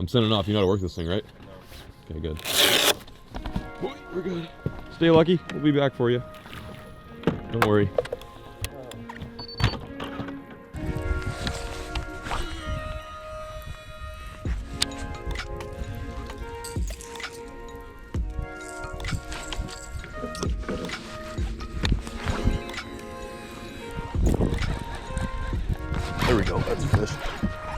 I'm sending off. You know how to work this thing, right? No. Okay, good. Boy, we're good. Stay lucky. We'll be back for you. Don't worry. There we go, that's a fish.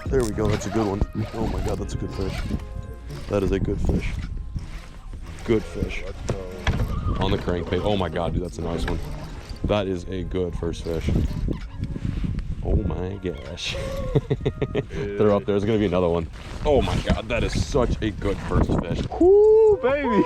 There we go, that's a good one. Oh my god, that's a good fish. That is a good fish. Good fish. On the crankbait. Oh my god, dude, that's a nice one. That is a good first fish. Oh my gosh. They're up there, there's gonna be another one. Oh my god, that is such a good first fish. Whoo, baby!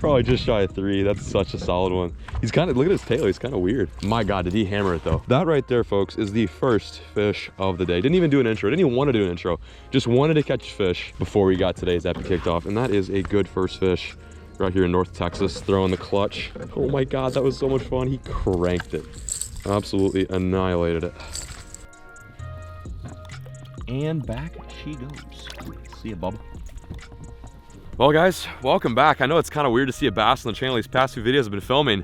Probably just shy of 3. That's such a solid one. He's kind of, look at his tail, he's kind of weird. My god, did he hammer it though. That right there, folks, is the first fish of the day. Didn't even do an intro, didn't even want to do an intro. Just wanted to catch fish before we got today's epic kicked off. And that is a good first fish right here in North Texas, throwing the clutch. Oh my god, that was so much fun. He cranked it. Absolutely annihilated it. And back she goes. See ya, bubba. Well guys, welcome back. I know it's kind of weird to see a bass on the channel. These past few videos I've been filming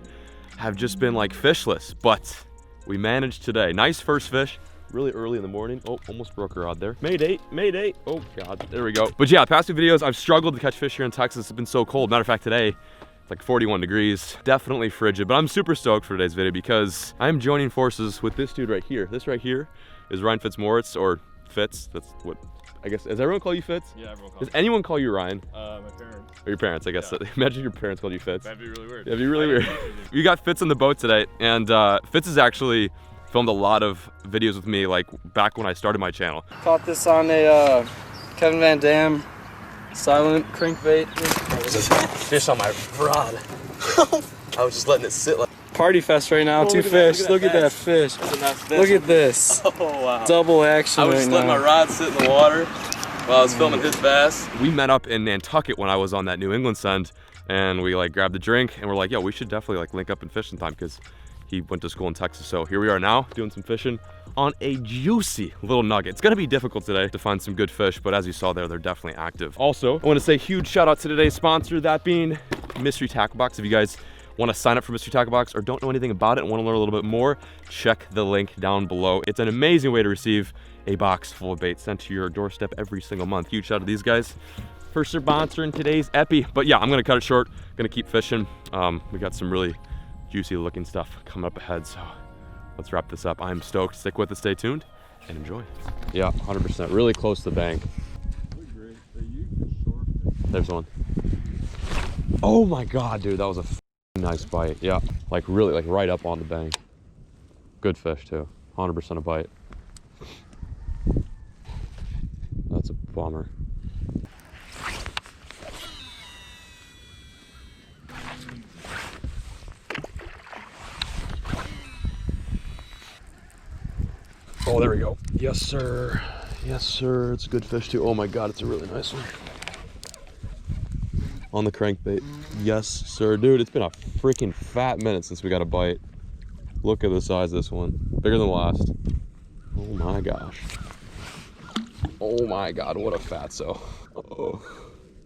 have just been like fishless, but we managed today. Nice first fish, really early in the morning. Oh, almost broke her rod there. Mayday, mayday. Oh god, there we go. But yeah, past few videos I've struggled to catch fish here in Texas. It's been so cold. Matter of fact, today it's like 41 degrees, definitely frigid, but I'm super stoked for today's video because I'm joining forces with this dude right here. This right here is Ryan Fitzmaurice, or Fitz. That's what I guess. Does everyone call you Fitz? Yeah, everyone calls me. Does anyone call you Ryan? My parents. Or your parents, I guess. Yeah. Imagine your parents called you Fitz. That'd be really weird. That'd be really weird. We got Fitz on the boat today, and Fitz has actually filmed a lot of videos with me, like back when I started my channel. Caught this on a Kevin Van Dam silent crankbait. There's a fish on my rod. I was just letting it sit like. Party fest right now, 2 fish. Look at that fish. That's a nice fish. Look at this. Oh wow. Double action. I was just letting my rod sit in the water while I was filming his bass. We met up in Nantucket when I was on that New England send, and we like grabbed a drink and we're like, yo, we should definitely like link up and fish sometime because he went to school in Texas. So here we are now doing some fishing on a juicy little nugget. It's gonna be difficult today to find some good fish, but as you saw there, they're definitely active. Also, I want to say huge shout out to today's sponsor, that being Mystery Tackle Box. If you guys want to sign up for Mystery Tackle Box or don't know anything about it and want to learn a little bit more, check the link down below. It's an amazing way to receive a box full of bait sent to your doorstep every single month. Huge shout out to these guys for sponsoring today's epi. But yeah, I'm gonna cut it short, gonna keep fishing. We got some really juicy looking stuff coming up ahead, so let's wrap this up. I'm stoked. Stick with it, stay tuned, and enjoy. Yeah, 100%, really close to the bank. There's one. Oh my god, dude, that was a nice bite. Yeah, like really, like right up on the bank. Good fish too, 100% a bite. That's a bummer. Oh, there we go. Yes, sir. Yes, sir. It's a good fish too. Oh my god, it's a really nice one. On the crankbait. Yes, sir. Dude, it's been a freaking fat minute since we got a bite. Look at the size of this one. Bigger than the last. Oh my gosh. Oh my god, what a fatso. Oh,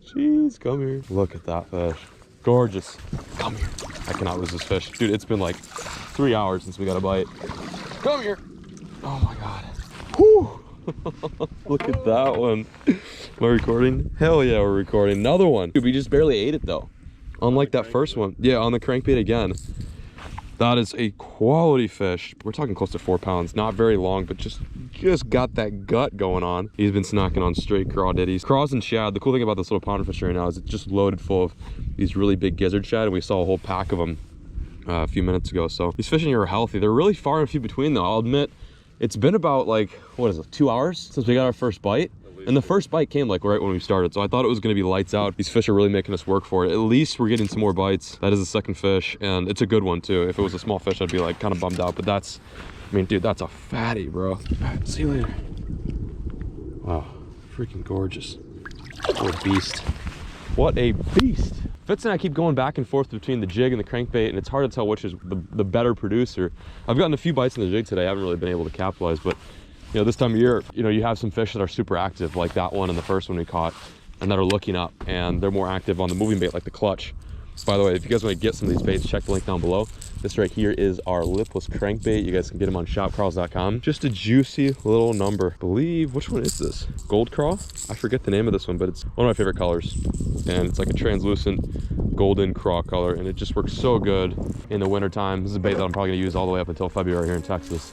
jeez, come here. Look at that fish. Gorgeous. Come here. I cannot lose this fish. Dude, it's been like 3 hours since we got a bite. Come here. Oh my god. Whew. Look at that one. Am I recording? Hell yeah, we're recording. Another one. Dude, we just barely ate it though. Unlike that first one. Yeah, on the crankbait again. That is a quality fish. We're talking close to 4 pounds. Not very long, but just got that gut going on. He's been snacking on straight crawdaddies. Craws and shad. The cool thing about this little pounder fish right now is it's just loaded full of these really big gizzard shad, and we saw a whole pack of them a few minutes ago. So these fish in here are healthy. They're really far and few between though. I'll admit, it's been about like, what is it, 2 hours since we got our first bite? And the first bite came like right when we started, so I thought it was gonna be lights out. These fish are really making us work for it. At least we're getting some more bites. That is the second fish, and it's a good one too. If it was a small fish, I'd be like kind of bummed out, but that's, I mean, dude, that's a fatty, bro. All right, see you later. Wow, freaking gorgeous. What a beast. What a beast. Fitz and I keep going back and forth between the jig and the crankbait, and it's hard to tell which is the better producer. I've gotten a few bites in the jig today. I haven't really been able to capitalize, but You know, this time of year, you know, you have some fish that are super active, like that one and the first one we caught, and that are looking up, and they're more active on the moving bait, like the clutch. By the way, if you guys want to get some of these baits, check the link down below. This right here is our lipless crankbait. You guys can get them on shopcrawls.com. Just a juicy little number. I believe, which one is this? Gold craw? I forget the name of this one, but it's one of my favorite colors. And it's like a translucent golden craw color, and it just works so good in the wintertime. This is a bait that I'm probably gonna use all the way up until February here in Texas.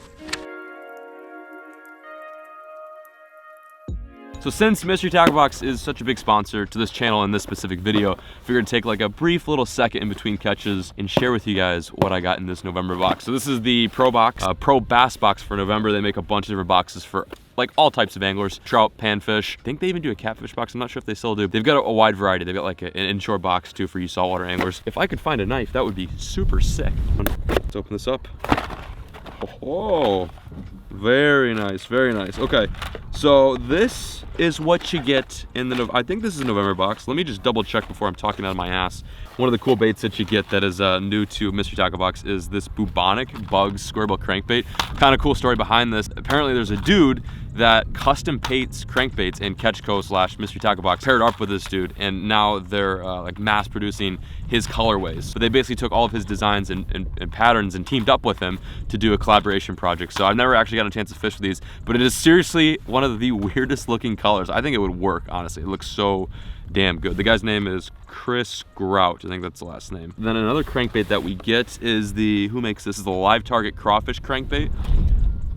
So since Mystery Tackle Box is such a big sponsor to this channel and this specific video, I figured to take like a brief little second in between catches and share with you guys what I got in this November box. So this is the Pro Box, Pro Bass Box for November. They make a bunch of different boxes for like all types of anglers, trout, panfish. I think they even do a catfish box. I'm not sure if they still do. They've got a wide variety. They've got like an inshore box too for you saltwater anglers. If I could find a knife, that would be super sick. Let's open this up. Oh, very nice, very nice. Okay, so this is what you get in the, I think this is a November box. Let me just double check before I'm talking out of my ass. One of the cool baits that you get that is new to Mystery Tackle Box is this bubonic bugs square bill crankbait. Kind of cool story behind this. Apparently there's a dude that custom paints crankbaits in 𝗥𝗘𝗘𝗟 / Mystery Tackle Box, paired up with this dude, and now they're like mass producing his colorways. So they basically took all of his designs and patterns and teamed up with him to do a collaboration project. So I've never actually got a chance to fish with these, but it is seriously one of the weirdest looking colors. I think it would work, honestly. It looks so damn good. The guy's name is Chris Grout, I think that's the last name. Then another crankbait that we get is the, who makes this? Is the Live Target Crawfish crankbait.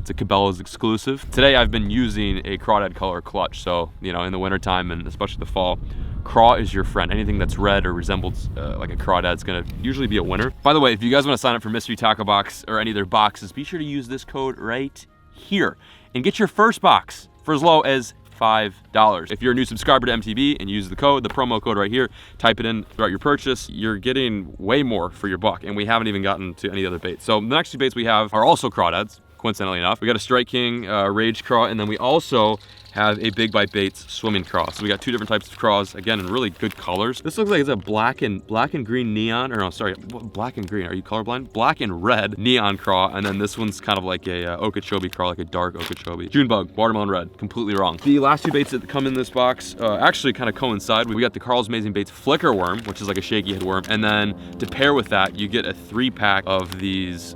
It's a Cabela's exclusive. Today I've been using a crawdad color clutch, so you know, in the wintertime and especially the fall, craw is your friend. Anything that's red or resembles like a crawdad is gonna usually be a winner. By the way, if you guys want to sign up for Mystery Tackle Box or any of their boxes, be sure to use this code right here and get your first box for as low as $5. If you're a new subscriber to MTB and use the code, the promo code right here, type it in throughout your purchase, you're getting way more for your buck, and we haven't even gotten to any other baits. So the next two baits we have are also crawdads, coincidentally enough. We got a Strike King Rage craw, and then we also have a Big Bite Baits swimming craw. So we got two different types of craws, again, in really good colors. This looks like it's a black and green neon, or no, sorry, black and green, are you colorblind? Black and red neon craw, and then this one's kind of like a Okeechobee craw, like a dark Okeechobee. June bug, watermelon red, completely wrong. The last two baits that come in this box actually kind of coincide. We got the Carl's Amazing Baits Flicker Worm, which is like a shaky head worm, and then to pair with that, you get a 3-pack of these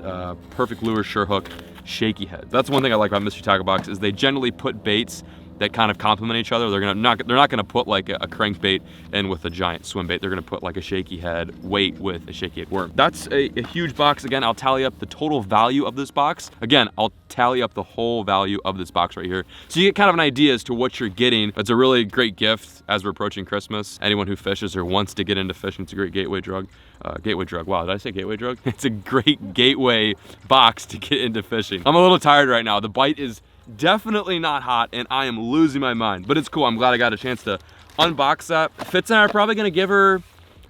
Perfect Lure Sure Hook shaky head. That's one thing I like about Mystery Tackle Box is they generally put baits that kind of complement each other. They're not gonna put like a crankbait in with a giant swim bait. They're gonna put like a shaky head weight with a shaky head worm. That's a huge box. Again, I'll tally up the total value of this box. Again, I'll tally up the whole value of this box right here, so you get kind of an idea as to what you're getting. It's a really great gift as we're approaching Christmas. Anyone who fishes or wants to get into fishing, it's a great gateway drug. Wow, did I say gateway drug? It's a great gateway box to get into fishing. I'm a little tired right now. The bite is definitely not hot, and I am losing my mind, but it's cool. I'm glad I got a chance to unbox that. Fitz and I are probably gonna give her,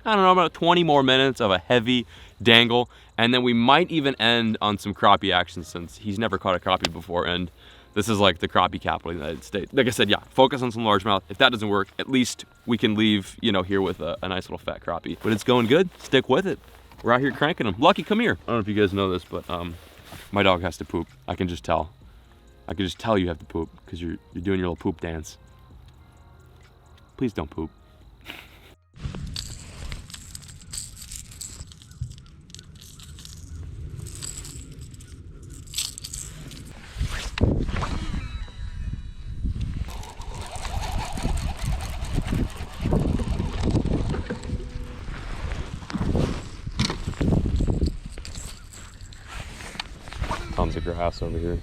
I don't know, about 20 more minutes of a heavy dangle, and then we might even end on some crappie action since he's never caught a crappie before, and this is like the crappie capital of the United States. Like I said, yeah, focus on some largemouth. If that doesn't work, at least we can leave, you know, here with a nice little fat crappie. But it's going good. Stick with it. We're out here cranking them. Lucky, come here. I don't know if you guys know this, but my dog has to poop. I can just tell. I can just tell you have to poop because you're doing your little poop dance. Please don't poop. Tons of grass over here.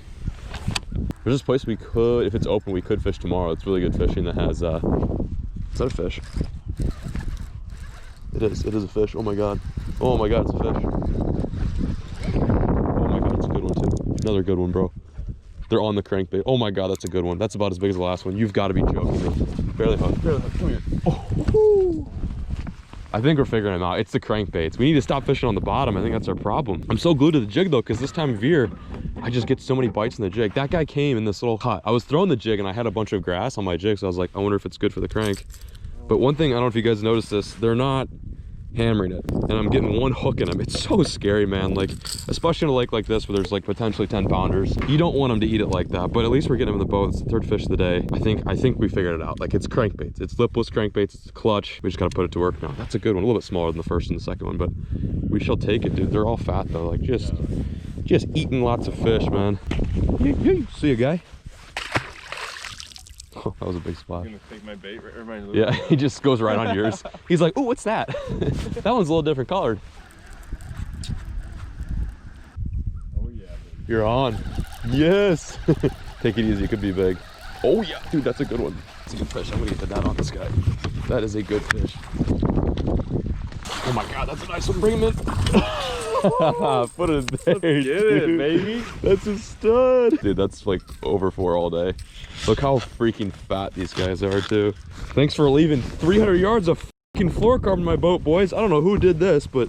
There's this place we could, if it's open, we could fish tomorrow. It's really good fishing that has, is that a fish? It is a fish. Oh my God. Oh my God, it's a fish. Oh my God, it's a good one too. Another good one, bro. They're on the crankbait. Oh my God, that's a good one. That's about as big as the last one. You've got to be joking me. Barely hooked, barely hooked. Come here. Oh, I think we're figuring them out. It's the crankbaits. We need to stop fishing on the bottom. I think that's our problem. I'm so glued to the jig though, because this time of year, I just get so many bites in the jig. That guy came in this little cut. I was throwing the jig and I had a bunch of grass on my jig, so I was like, I wonder if it's good for the crank. But one thing, I don't know if you guys noticed this, they're not hammering it, and I'm getting one hook in him. It's so scary, man. Like, especially in a lake like this where there's like potentially 10 pounders. You don't want them to eat it like that, but at least we're getting him in the boat. It's the third fish of the day. I think we figured it out. Like, it's crankbaits. It's lipless crankbaits. It's clutch. We just gotta put it to work now. That's a good one. A little bit smaller than the first and the second one, but we shall take it, dude. They're all fat though. Like, just eating lots of fish, man. See you, guy. Oh, that was a big splash. I'm gonna take my bait or my lure. Yeah, he just goes right on yours. He's like, "Oh, what's that?" That one's a little different colored. Oh yeah, baby. You're on. Yes. Take it easy. It could be big. Oh yeah, dude, that's a good one. That's a good fish. I'm gonna get the net on this guy. That is a good fish. Oh my God, that's a nice one. Bring him in. Put it there. Let's get it, baby. That's a stud. Dude, that's like over 4 all day. Look how freaking fat these guys are too. Thanks for leaving 300 yards of freaking fluorocarbon in my boat, boys. I don't know who did this, but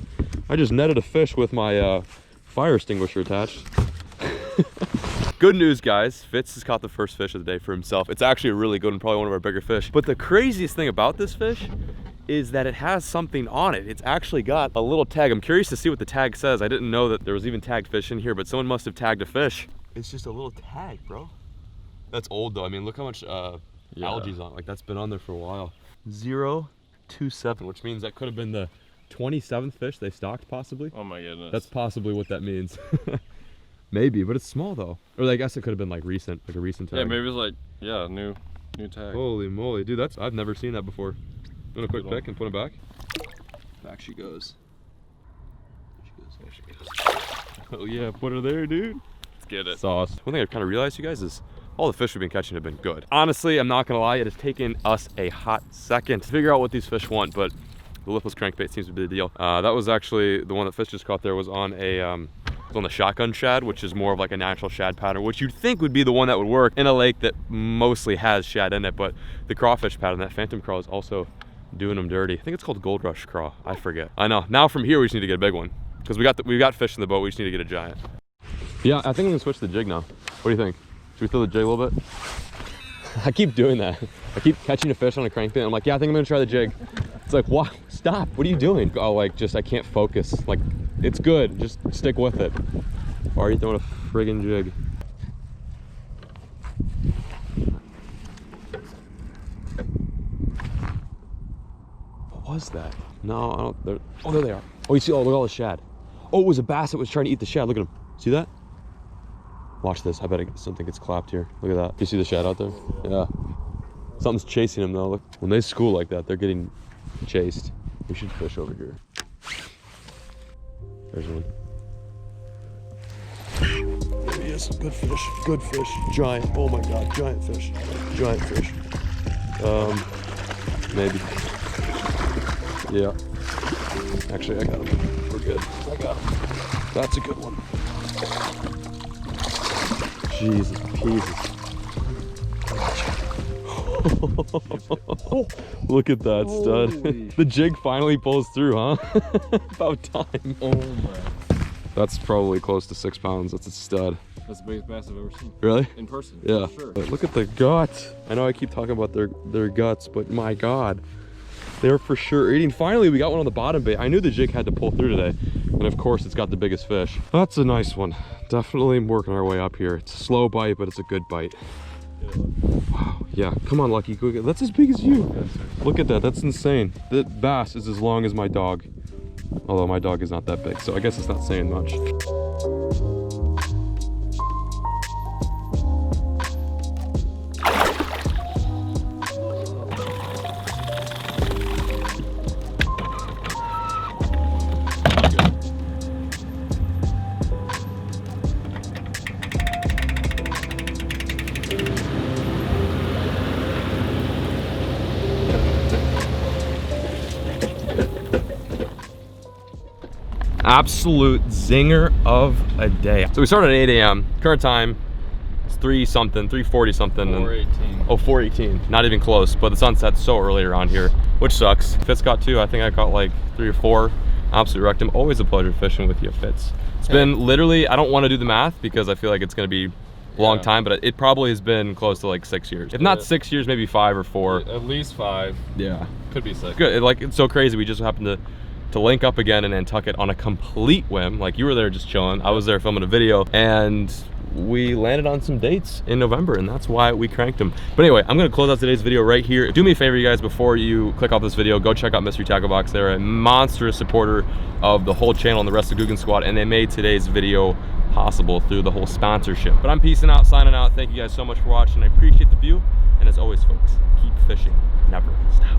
I just netted a fish with my fire extinguisher attached. Good news, guys. Fitz has caught the first fish of the day for himself. It's actually a really good and probably one of our bigger fish. But the craziest thing about this fish is that it has something on it. It's actually got a little tag. I'm curious to see what the tag says. I didn't know that there was even tagged fish in here, but someone must have tagged a fish. It's just a little tag, bro. That's old though. I mean, look how much algae's on it. Like, that's been on there for a while. 027, which means that could have been the 27th fish they stocked, possibly. Oh my goodness. That's possibly what that means. Maybe, but it's small though. Or I guess it could have been like recent, like a recent tag. Yeah, maybe it's like, yeah, new tag. Holy moly, dude, I've never seen that before. Doing a quick pick and put it back. Back she goes. There she goes. Oh yeah, put her there, dude. Let's get it. Sauce. One thing I've kind of realized, you guys, is all the fish we've been catching have been good. Honestly, I'm not gonna lie, it has taken us a hot second to figure out what these fish want, but the lipless crankbait seems to be the deal. That was actually the one that Fish just caught there, was on a on the shotgun shad, which is more of like a natural shad pattern, which you'd think would be the one that would work in a lake that mostly has shad in it, but the crawfish pattern, that phantom craw, is also doing them dirty. I think it's called gold rush craw. I forget. I know. Now from here we just need to get a big one because we got fish in the boat. We just need to get a giant. Yeah, I think I'm gonna switch the jig now. What do you think? Should we throw the jig a little bit? I keep doing that. I keep catching a fish on a crankbait. I'm like, yeah, I think I'm gonna try the jig. It's like, what? Stop. What are you doing? Oh, like, just I can't focus. Like, it's good. Just stick with it. Why are you throwing a friggin' jig? What was that? No, I don't. Oh, there they are. Oh, you see? Oh, look at all the shad. Oh, it was a bass that was trying to eat the shad. Look at him. See that? Watch this. I bet something gets clapped here. Look at that. You see the shad out there? Yeah. Something's chasing them though. Look, when they school like that, they're getting chased. We should fish over here. There's one. There he is. Good fish. Good fish. Giant. Oh my God. Giant fish. Giant fish. Maybe. Yeah. Actually, I got him. We're good. I got him. That's a good one. Jesus pieces. Look at that stud. The jig finally pulls through, huh? About time. Oh my. That's probably close to 6 pounds. That's a stud. That's the biggest bass I've ever seen. Really? In person. Yeah. For sure. But look at the guts. I know I keep talking about their guts, but my God. They're for sure eating. Finally, we got one on the bottom bait. I knew the jig had to pull through today. And of course, it's got the biggest fish. That's a nice one. Definitely working our way up here. It's a slow bite, but it's a good bite. Wow. Yeah, come on, Lucky. Go get, that's as big as you. Look at that. That's insane. The bass is as long as my dog. Although my dog is not that big, so I guess it's not saying much. Absolute zinger of a day. So we started at 8 a.m. Current time is 3:40 something. 4:18. Oh, 4:18. Not even close, but the sunset's so early around here, which sucks. Fitz got 2. I think I caught like 3 or 4. Absolutely wrecked him. Always a pleasure fishing with you, Fitz. It's been literally, I don't want to do the math because I feel like it's going to be a long time, but it probably has been close to like 6 years. If not 6 years, maybe 5 or 4. At least 5. Yeah. Could be 6. Good. Like, it's so crazy. We just happened to to link up again in Nantucket on a complete whim. Like, you were there just chilling, I was there filming a video, and we landed on some dates in November, and that's why we cranked them. But anyway, I'm gonna close out today's video right here. Do me a favor, you guys, before you click off this video, go check out Mystery Tackle Box. They're a monstrous supporter of the whole channel and the rest of Googan Squad, and they made today's video possible through the whole sponsorship. But I'm peacing out, signing out. Thank you guys so much for watching. I appreciate the view, and as always, folks, keep fishing, never stop.